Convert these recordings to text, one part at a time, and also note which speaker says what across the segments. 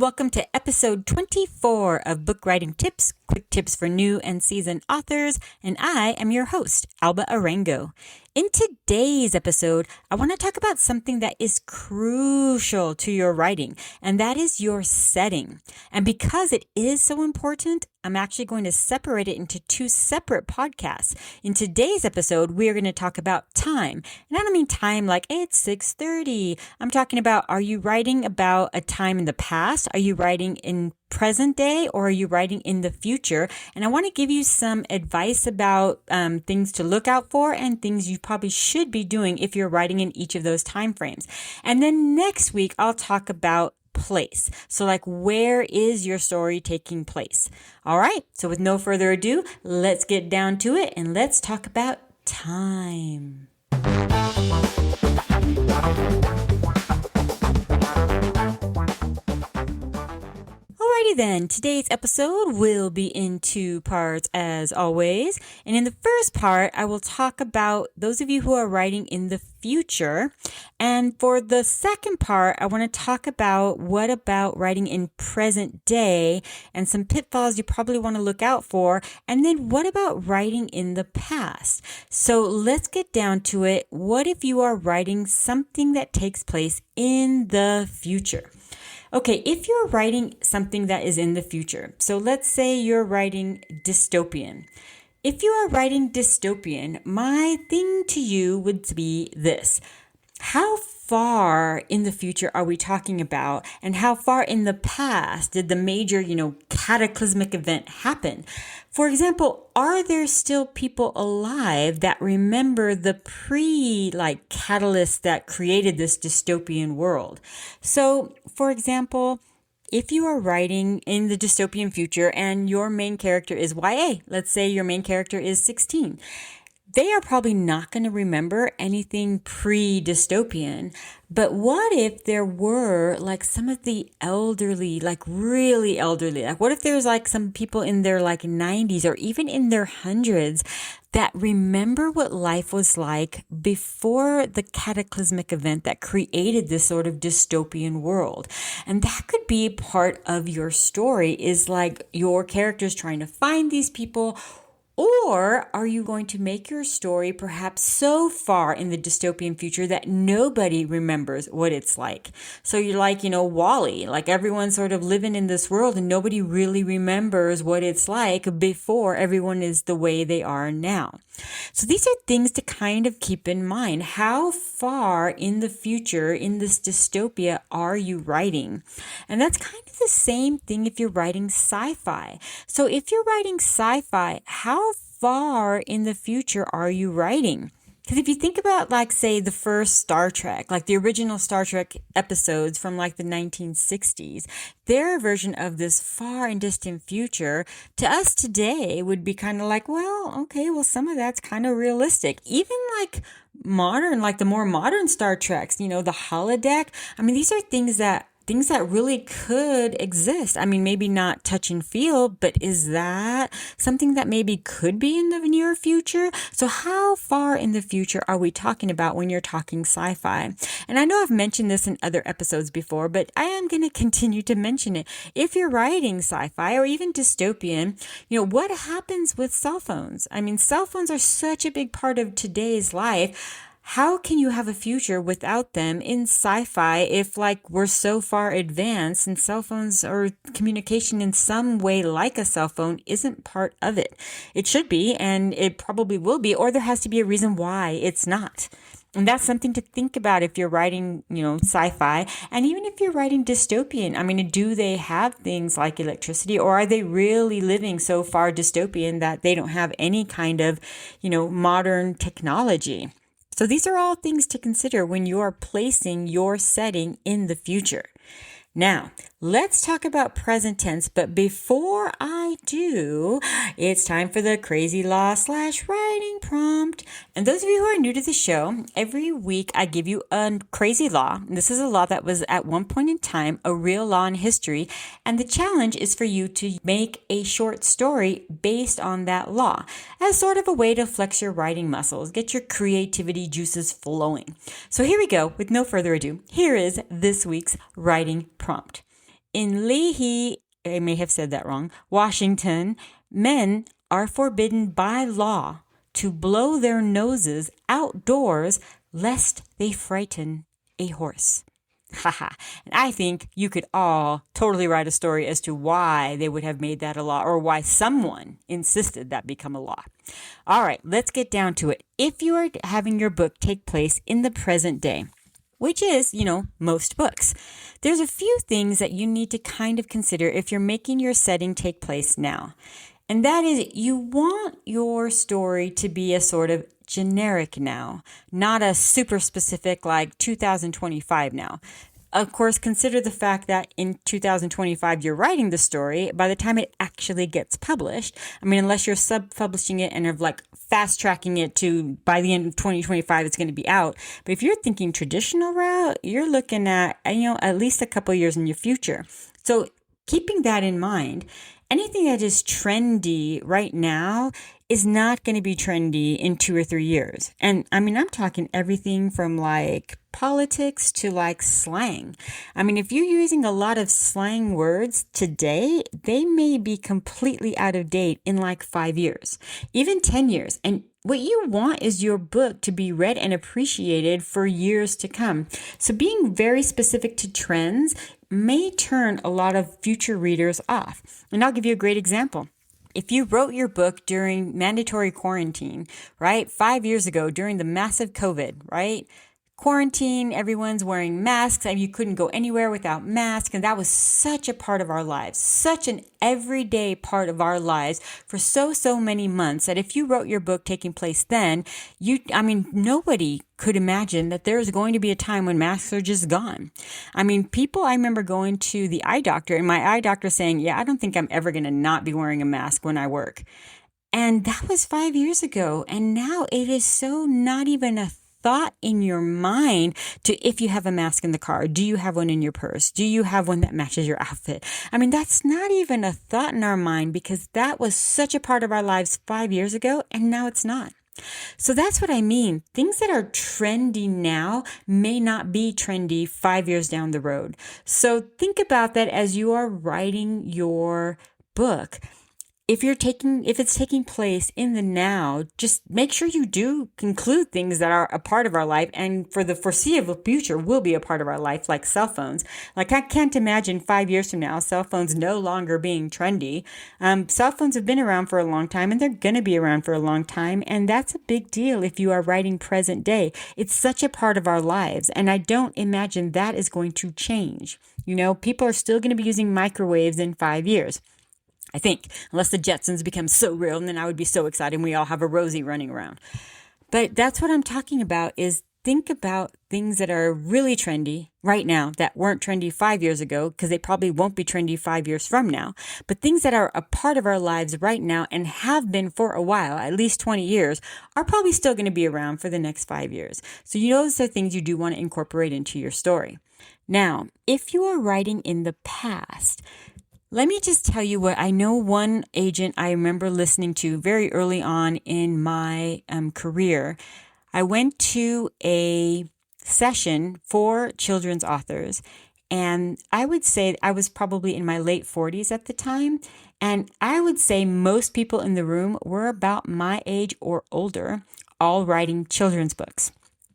Speaker 1: welcome to episode 24 of Book Writing Tips, quick tips for new and seasoned authors, and I am your host, Alba Arango. In today's episode, I want to talk about something that is crucial to your writing, and that is your setting. And because it is so important, I'm actually going to separate it into two separate podcasts. In today's episode, we're going to talk about time. And I don't mean time like, hey, it's 6:30. I'm talking about, are you writing about a time in the past? Are you writing in present day, or are you writing in the future? And I want to give you some advice about things to look out for and things you probably should be doing if you're writing in each of those time frames. And then next week, I'll talk about place. So like, where is your story taking place? All right. So with no further ado, let's get down to it and let's talk about time. Alrighty then, today's episode will be in two parts as always. And in the first part, I will talk about those of you who are writing in the future. And for the second part, I want to talk about what about writing in present day and some pitfalls you probably want to look out for. And then what about writing in the past? So let's get down to it. What if you are writing something that takes place in the future? Okay, if you're writing something that is in the future, so let's say you're writing dystopian. If you are writing dystopian, my thing to you would be this. How far in the future are we talking about, and how far in the past did the major, cataclysmic event happen? For example, are there still people alive that remember the catalyst that created this dystopian world? So, for example, if you are writing in the dystopian future and your main character is YA, let's say your main character is 16, they are probably not going to remember anything pre-dystopian. But what if there were some of the elderly, really elderly? What if there's some people in their 90s or even in their hundreds that remember what life was like before the cataclysmic event that created this sort of dystopian world? And that could be part of your story, is your characters trying to find these people. Or are you going to make your story perhaps so far in the dystopian future that nobody remembers what it's like? So you're WALL-E, everyone's sort of living in this world and nobody really remembers what it's like before everyone is the way they are now. So these are things to kind of keep in mind. How far in the future in this dystopia are you writing? And that's kind of the same thing if you're writing sci-fi. So if you're writing sci-fi, how far in the future are you writing? Because if you think about, say, the first Star Trek, the original Star Trek episodes from the 1960s, their version of this far and distant future to us today would be kind of some of that's kind of realistic. Even modern, the more modern Star Treks, the holodeck. I mean, these are things that really could exist. I mean, maybe not touch and feel, but is that something that maybe could be in the near future? So how far in the future are we talking about when you're talking sci-fi? And I know I've mentioned this in other episodes before, but I am going to continue to mention it. If you're writing sci-fi or even dystopian, what happens with cell phones? I mean, cell phones are such a big part of today's life. How can you have a future without them in sci-fi if we're so far advanced and cell phones or communication in some way like a cell phone isn't part of it? It should be, and it probably will be, or there has to be a reason why it's not. And that's something to think about if you're writing, sci-fi. And even if you're writing dystopian, I mean, do they have things like electricity, or are they really living so far dystopian that they don't have any kind of, modern technology? So these are all things to consider when you are placing your setting in the future. Now, let's talk about present tense, but before I do, it's time for the crazy law / writing prompt. And those of you who are new to the show, every week I give you a crazy law. This is a law that was at one point in time a real law in history, and the challenge is for you to make a short story based on that law as sort of a way to flex your writing muscles, get your creativity juices flowing. So here we go. With no further ado, here is this week's writing prompt. In Leahy, I may have said that wrong, Washington, men are forbidden by law to blow their noses outdoors lest they frighten a horse. Haha. And I think you could all totally write a story as to why they would have made that a law or why someone insisted that become a law. All right, let's get down to it. If you are having your book take place in the present day, which is, most books, there's a few things that you need to kind of consider if you're making your setting take place now. And that is, you want your story to be a sort of generic now, not a super specific like 2025 now. Of course, consider the fact that in 2025 you're writing the story. By the time it actually gets published, unless you're sub-publishing it and are like fast-tracking it to by the end of 2025 it's going to be out. But if you're thinking traditional route, you're looking at at least a couple years in your future. So keeping that in mind, anything that is trendy right now is not going to be trendy in 2 or 3 years. And I'm talking everything from like politics to like slang. If you're using a lot of slang words today, they may be completely out of date in like 5 years, even 10 years. And what you want is your book to be read and appreciated for years to come. So being very specific to trends may turn a lot of future readers off. And I'll give you a great example. If you wrote your book during mandatory quarantine, right? 5 years ago during the massive COVID, right? Quarantine, everyone's wearing masks and you couldn't go anywhere without masks. And that was such a part of our lives, such an everyday part of our lives for so many months that if you wrote your book taking place then, nobody could imagine that there is going to be a time when masks are just gone. I remember going to the eye doctor and my eye doctor saying, yeah, I don't think I'm ever going to not be wearing a mask when I work. And that was 5 years ago. And now it is so not even a thought in your mind to if you have a mask in the car, do you have one in your purse? Do you have one that matches your outfit? That's not even a thought in our mind because that was such a part of our lives 5 years ago and now it's not. So that's what I mean. Things that are trendy now may not be trendy 5 years down the road. So think about that as you are writing your book. If it's taking place in the now, just make sure you do include things that are a part of our life and for the foreseeable future will be a part of our life, like cell phones. Like I can't imagine 5 years from now, cell phones no longer being trendy. Cell phones have been around for a long time and they're going to be around for a long time. And that's a big deal if you are writing present day. It's such a part of our lives. And I don't imagine that is going to change. People are still going to be using microwaves in 5 years. I think, unless the Jetsons become so real, and then I would be so excited and we all have a Rosie running around. But that's what I'm talking about is think about things that are really trendy right now that weren't trendy 5 years ago, because they probably won't be trendy 5 years from now. But things that are a part of our lives right now and have been for a while, at least 20 years, are probably still going to be around for the next 5 years. So those are things you do want to incorporate into your story. Now, if you are writing in the past, let me just tell you what I know. One agent I remember listening to very early on in my career. I went to a session for children's authors, and I would say I was probably in my late 40s at the time. And I would say most people in the room were about my age or older, all writing children's books.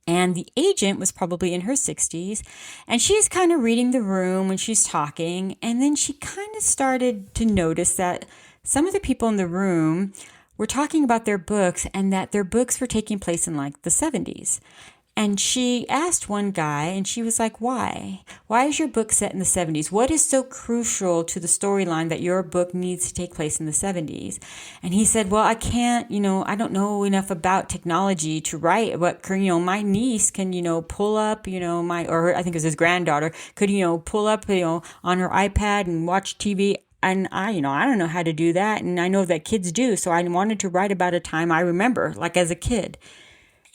Speaker 1: And the agent was probably in her 60s, and she's kind of reading the room when she's talking. And then she kind of started to notice that some of the people in the room were talking about their books and that their books were taking place in like the 70s. And she asked one guy and she was like, why? Why is your book set in the 70s? What is so crucial to the storyline that your book needs to take place in the 70s? And he said, well, I can't, I don't know enough about technology to write, but, my niece can, pull up, I think it was his granddaughter, could, pull up, on her iPad and watch TV. And I don't know how to do that. And I know that kids do. So I wanted to write about a time I remember, like as a kid.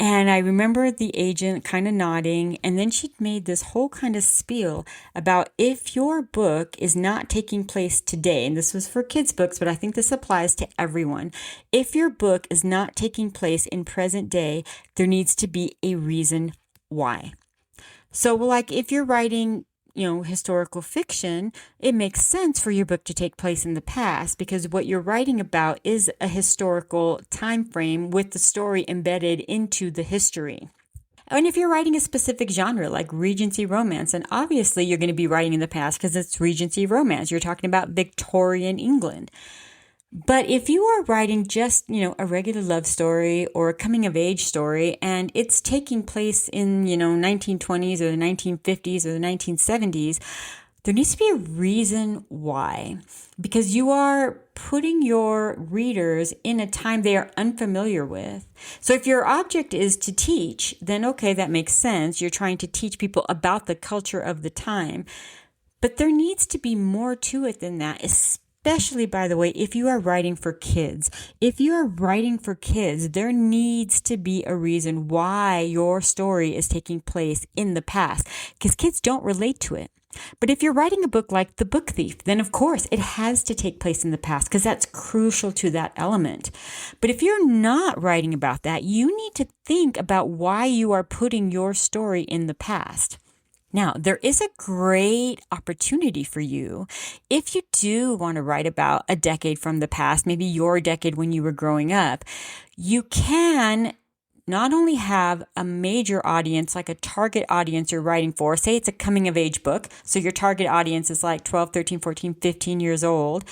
Speaker 1: And I remember the agent kind of nodding, and then she made this whole kind of spiel about if your book is not taking place today, and this was for kids' books, but I think this applies to everyone. If your book is not taking place in present day, there needs to be a reason why. So like if you're writing historical fiction, it makes sense for your book to take place in the past because what you're writing about is a historical time frame with the story embedded into the history. And if you're writing a specific genre like Regency romance, and obviously you're going to be writing in the past because it's Regency romance, you're talking about Victorian England. But if you are writing just, a regular love story or a coming of age story, and it's taking place in, 1920s or the 1950s or the 1970s, there needs to be a reason why. Because you are putting your readers in a time they are unfamiliar with. So if your object is to teach, then okay, that makes sense. You're trying to teach people about the culture of the time. But there needs to be more to it than that, especially, by the way, if you are writing for kids. If you are writing for kids, there needs to be a reason why your story is taking place in the past, because kids don't relate to it. But if you're writing a book like The Book Thief, then of course it has to take place in the past because that's crucial to that element. But if you're not writing about that, you need to think about why you are putting your story in the past. Now, there is a great opportunity for you if you do want to write about a decade from the past, maybe your decade when you were growing up. You can not only have a major audience, like a target audience you're writing for. Say it's a coming of age book, so your target audience is like 12, 13, 14, 15 years old,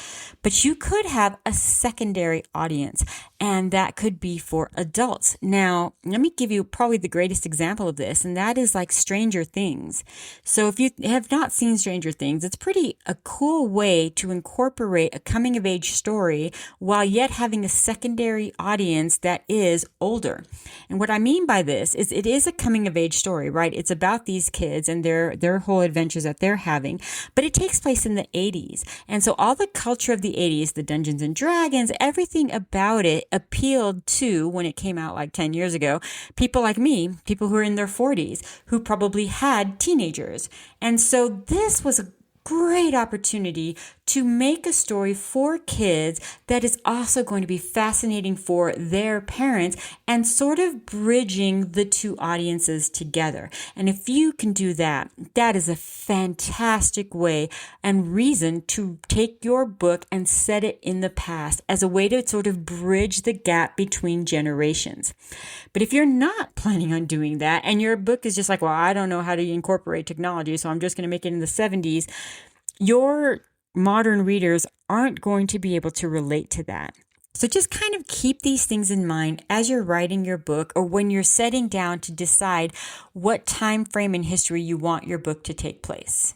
Speaker 1: but you could have a secondary audience, and that could be for adults. Now, let me give you probably the greatest example of this, and that is like Stranger Things. So if you have not seen Stranger Things, it's a cool way to incorporate a coming of age story while yet having a secondary audience that is older. And what I mean by this is it is a coming of age story, right? It's about these kids and their whole adventures that they're having, but it takes place in the 80s. And so all the culture of the 80s, the Dungeons and Dragons, everything about it appealed to, when it came out like 10 years ago, people like me, people who are in their 40s, who probably had teenagers. And so this was a great opportunity to make a story for kids that is also going to be fascinating for their parents and sort of bridging the two audiences together. And if you can do that, that is a fantastic way and reason to take your book and set it in the past as a way to sort of bridge the gap between generations. But if you're not planning on doing that and your book is just like, well, I don't know how to incorporate technology, so I'm just going to make it in the 70s, your modern readers aren't going to be able to relate to that. So just kind of keep these things in mind as you're writing your book or when you're setting down to decide what time frame in history you want your book to take place.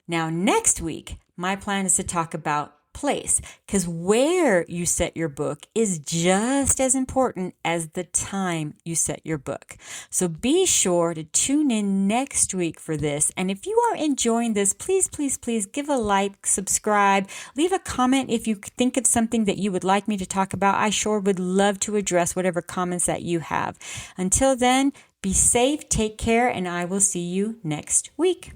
Speaker 1: Now, next week, my plan is to talk about place, because where you set your book is just as important as the time you set your book. So be sure to tune in next week for this. And if you are enjoying this, please, please, please give a like, subscribe, leave a comment if you think of something that you would like me to talk about. I sure would love to address whatever comments that you have. Until then, be safe, take care, and I will see you next week.